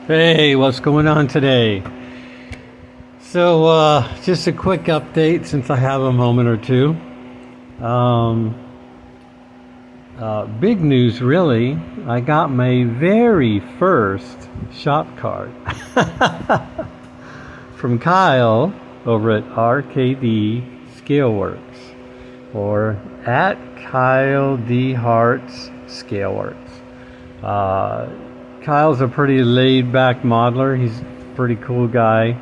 Hey, what's going on today? So, just a quick update since I have a moment or two. Big news, really. I got my very first shop card from Kyle over at RKD Scaleworks, or at Kyle D. Hart's Scaleworks. Kyle's a pretty laid-back modeler. He's a pretty cool guy.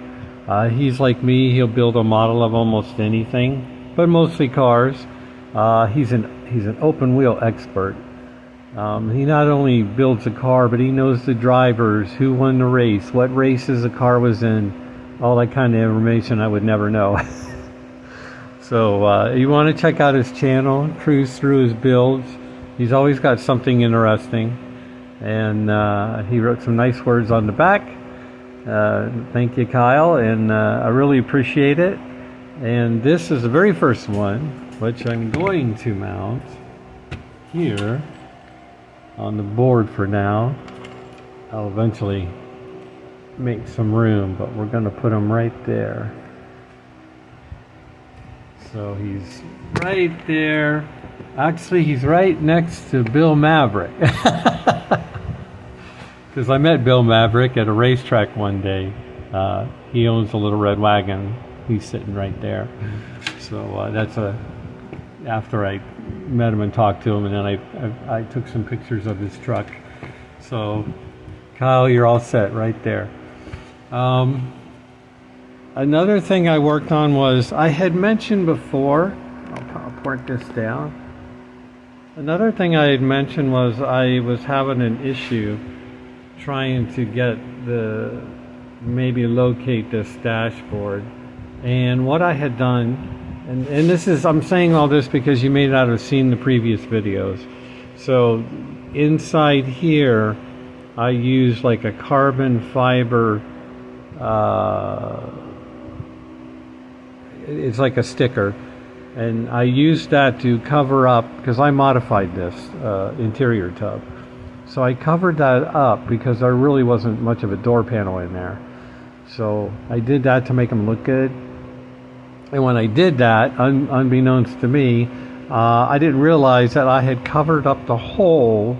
He's like me. He'll build a model of almost anything, but mostly cars. He's an open wheel expert. He not only builds a car, but he knows the drivers, who won the race, what races the car was in, all that kind of information I would never know. So you want to check out his channel, cruise through his builds. He's always got something interesting. And he wrote some nice words on the back. Thank you, Kyle, and I really appreciate it. And this is the very first one, which I'm going to mount here on the board for now. I'll eventually make some room, but we're going to put him right there. So he's right there. Actually, he's right next to Bill Maverick. Because I met Bill Maverick at a racetrack one day. He owns a little red wagon. He's sitting right there. So that's after I met him and talked to him, and then I took some pictures of his truck. So Kyle, you're all set right there. Another thing I worked on was, I had mentioned before, I'll point this down. Another thing I had mentioned was I was having an issue trying to get maybe locate this dashboard. And what I had done, and this is, I'm saying all this because you may not have seen the previous videos. So inside here, I use like a carbon fiber, it's like a sticker. And I used that to cover up, because I modified this interior tub. So I covered that up because there really wasn't much of a door panel in there. So I did that to make them look good. And when I did that, unbeknownst to me, I didn't realize that I had covered up the hole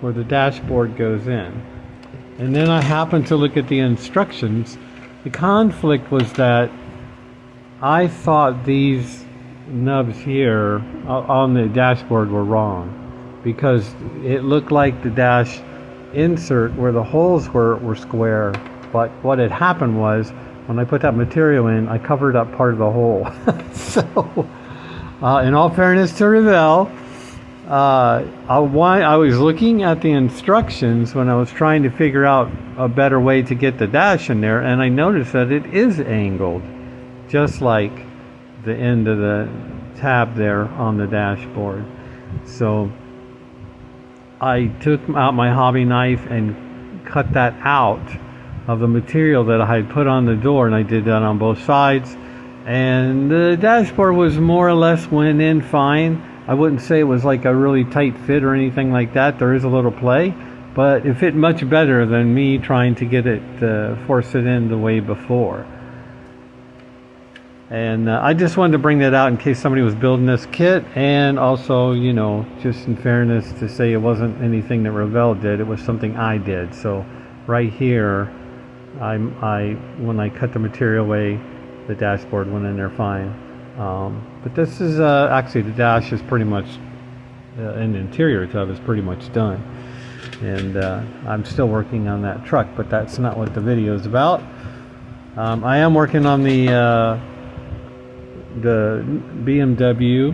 where the dashboard goes in. And then I happened to look at the instructions. The conflict was that I thought these nubs here on the dashboard were wrong, because it looked like the dash insert where the holes were square, but what had happened was when I put that material in, I covered up part of the hole. So in all fairness to Revell, I was looking at the instructions when I was trying to figure out a better way to get the dash in there, and I noticed that it is angled just like the end of the tab there on the dashboard. So I took out my hobby knife and cut that out of the material that I had put on the door, and I did that on both sides, and the dashboard was more or less went in fine. I wouldn't say it was like a really tight fit or anything like that. There is a little play, but it fit much better than me trying to get it force it in the way before. And I just wanted to bring that out in case somebody was building this kit, and also, you know, just in fairness to say it wasn't anything that Revell did, it was something I did. So right here, when I cut the material away, the dashboard went in there fine. But this is actually, the dash is pretty much, and the interior tub is pretty much done. And I'm still working on that truck, but that's not what the video is about. I am working on the BMW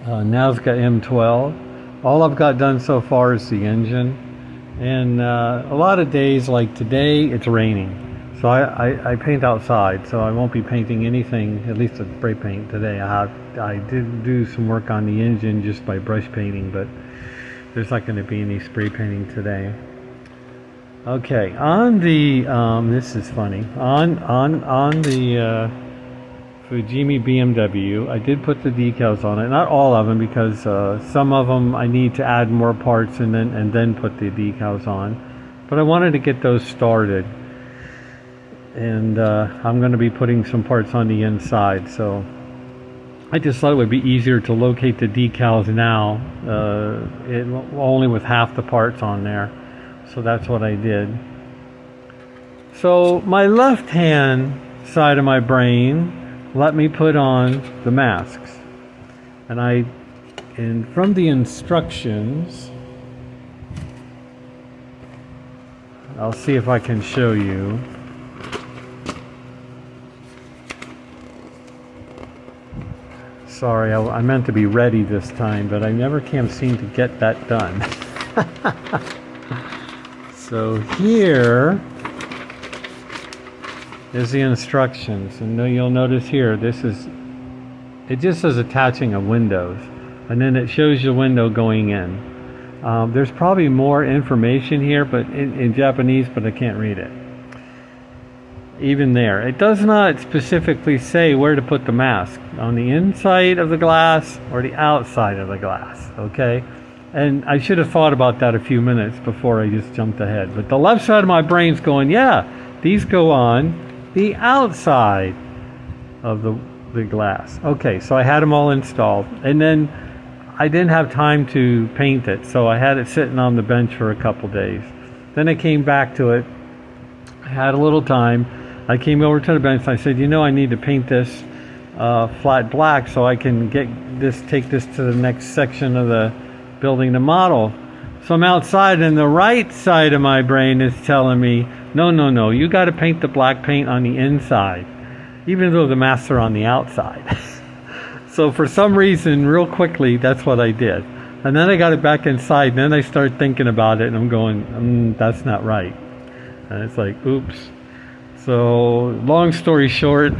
Nazca M12. All I've got done so far is the engine, and a lot of days like today it's raining, so I paint outside, so I won't be painting anything, at least with spray paint today. I did do some work on the engine just by brush painting, but there's not going to be any spray painting today. Okay, on the this is funny, on the Fujimi BMW, I did put the decals on it. Not all of them, because some of them I need to add more parts and then put the decals on. But I wanted to get those started. And I'm going to be putting some parts on the inside. So I just thought it would be easier to locate the decals now, only with half the parts on there. So that's what I did. So my left hand side of my brain let me put on the masks. And from the instructions, I'll see if I can show you. Sorry, I meant to be ready this time, but I never can seem to get that done. So here is the instructions, and you'll notice here, it just says attaching a windows, and then it shows the window going in. There's probably more information here, but in Japanese, but I can't read it. Even there, it does not specifically say where to put the mask, on the inside of the glass or the outside of the glass, okay? And I should have thought about that a few minutes before I just jumped ahead. But the left side of my brain's going, yeah, these go on the outside of the glass. Okay, so I had them all installed. And then I didn't have time to paint it, so I had it sitting on the bench for a couple days. Then I came back to it. I had a little time. I came over to the bench and I said, I need to paint this flat black so I can take this to the next section of the building, the model. So I'm outside, and the right side of my brain is telling me, no, you got to paint the black paint on the inside, even though the masks are on the outside. So for some reason, real quickly, that's what I did. And then I got it back inside, and then I started thinking about it, and I'm going, that's not right. And it's like, oops. So long story short,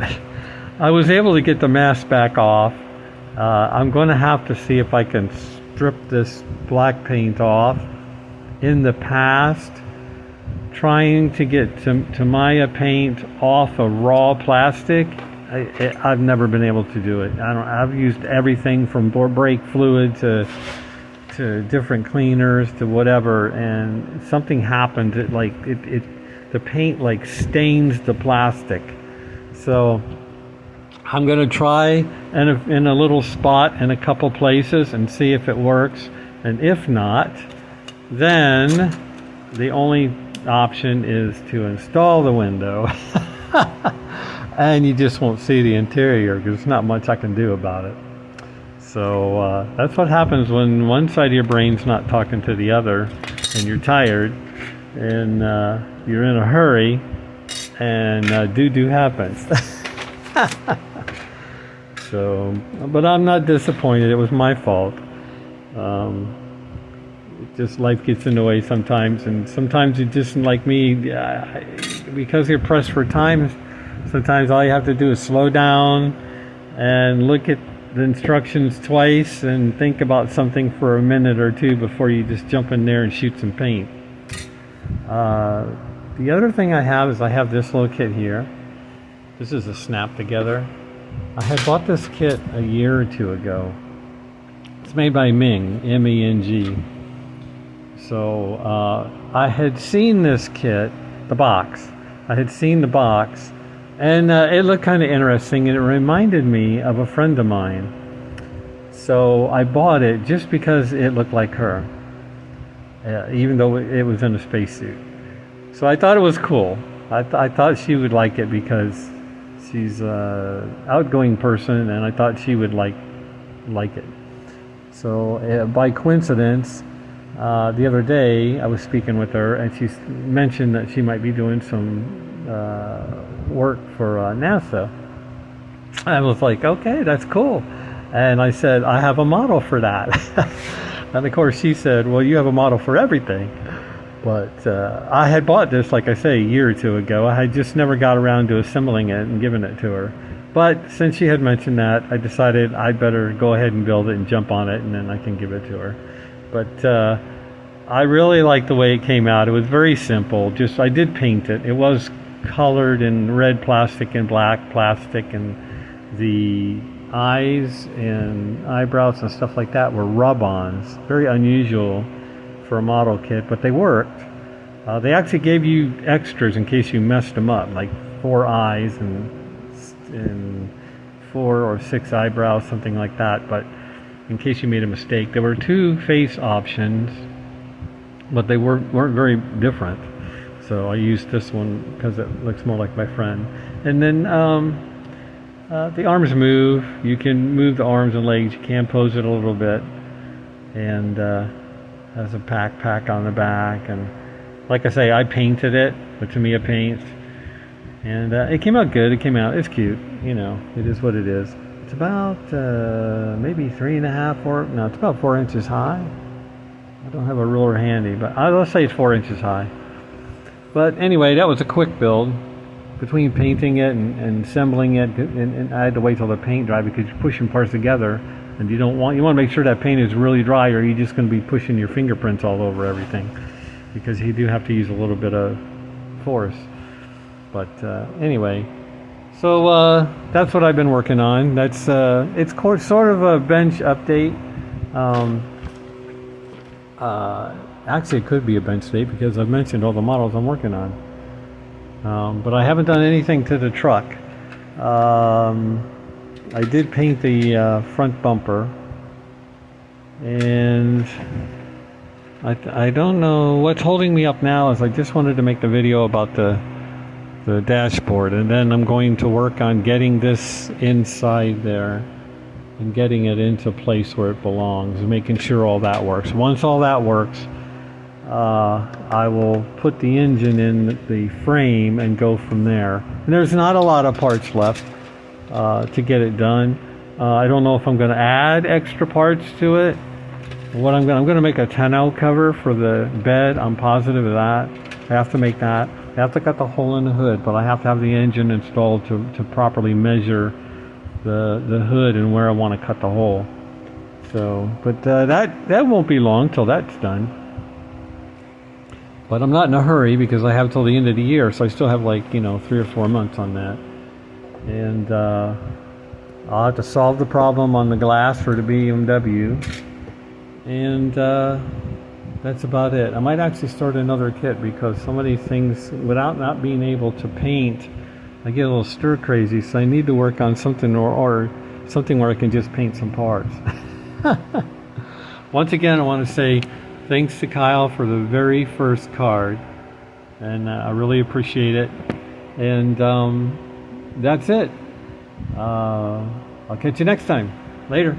I was able to get the mask back off. I'm going to have to see if I can strip this black paint off. In the past, trying to get Tamiya paint off of raw plastic, I've never been able to do it. I've used everything from brake fluid to different cleaners to whatever, and something happened. The paint stains the plastic. So I'm going to try in a little spot in a couple places and see if it works. And if not, then the only option is to install the window. And you just won't see the interior because there's not much I can do about it. So that's what happens when one side of your brain's not talking to the other and you're tired and you're in a hurry and doo-doo happens. So, but I'm not disappointed. It was my fault. Just life gets in the way sometimes, and sometimes you just, like me, because you're pressed for time, sometimes all you have to do is slow down and look at the instructions twice and think about something for a minute or two before you just jump in there and shoot some paint. The other thing I have is I have this little kit here. This is a snap together. I had bought this kit a year or two ago. It's made by MENG, M-E-N-G. So I had seen this kit, the box. I had seen the box, and it looked kind of interesting, and it reminded me of a friend of mine. So I bought it just because it looked like her, even though it was in a spacesuit. So I thought it was cool. I thought she would like it because she's an outgoing person, and I thought she would like it. So by coincidence, the other day I was speaking with her, and she mentioned that she might be doing some work for NASA. I was like, okay, that's cool. And I said, I have a model for that. And of course she said, well, you have a model for everything. But I had bought this, like I say, a year or two ago. I had just never got around to assembling it and giving it to her. But since she had mentioned that, I decided I'd better go ahead and build it and jump on it, and then I can give it to her. But I really liked the way it came out. It was very simple. Just I did paint it. It was colored in red plastic and black plastic, and the eyes and eyebrows and stuff like that were rub-ons. Very unusual for a model kit, but they worked. They actually gave you extras in case you messed them up, like 4 eyes and 4 or 6 eyebrows, something like that. But in case you made a mistake, there were 2 face options, but they weren't very different. So I used this one because it looks more like my friend. And then the arms move. You can move the arms and legs. You can pose it a little bit, and has a backpack on the back. And like I say, I painted it with Tamiya paints, and it came out good. It's cute. You know, it is what it is. It's about maybe 3.5, 4. No, it's about 4 inches high. I don't have a ruler handy, but let's say it's 4 inches high. But anyway, that was a quick build. Between painting it and assembling it, and I had to wait till the paint dried because you're pushing parts together, and you want to make sure that paint is really dry, or you're just going to be pushing your fingerprints all over everything, because you do have to use a little bit of force. But anyway, so that's what I've been working on. That's it's sort of a bench update. Actually, it could be a bench update because I've mentioned all the models I'm working on. But I haven't done anything to the truck. I did paint the front bumper, and I don't know what's holding me up now. Is I just wanted to make the video about the dashboard, and then I'm going to work on getting this inside there and getting it into place where it belongs, and making sure all that works. Once all that works, I will put the engine in the frame and go from there. And there's not a lot of parts left to get it done. I don't know if I'm going to add extra parts to it. What I'm going to make a tonneau cover for the bed. I'm positive of that. I have to make that. I have to cut the hole in the hood, but I have to have the engine installed to properly measure the hood and where I want to cut the hole. So, but that won't be long till that's done. But I'm not in a hurry because I have till the end of the year, so I still have 3 or 4 months on that. And I'll have to solve the problem on the glass for the BMW. And that's about it. I might actually start another kit because some of these things, without not being able to paint, I get a little stir crazy. So I need to work on something or something where I can just paint some parts. Once again, I want to say thanks to Kyle for the very first card, and I really appreciate it. And that's it. I'll catch you next time. Later.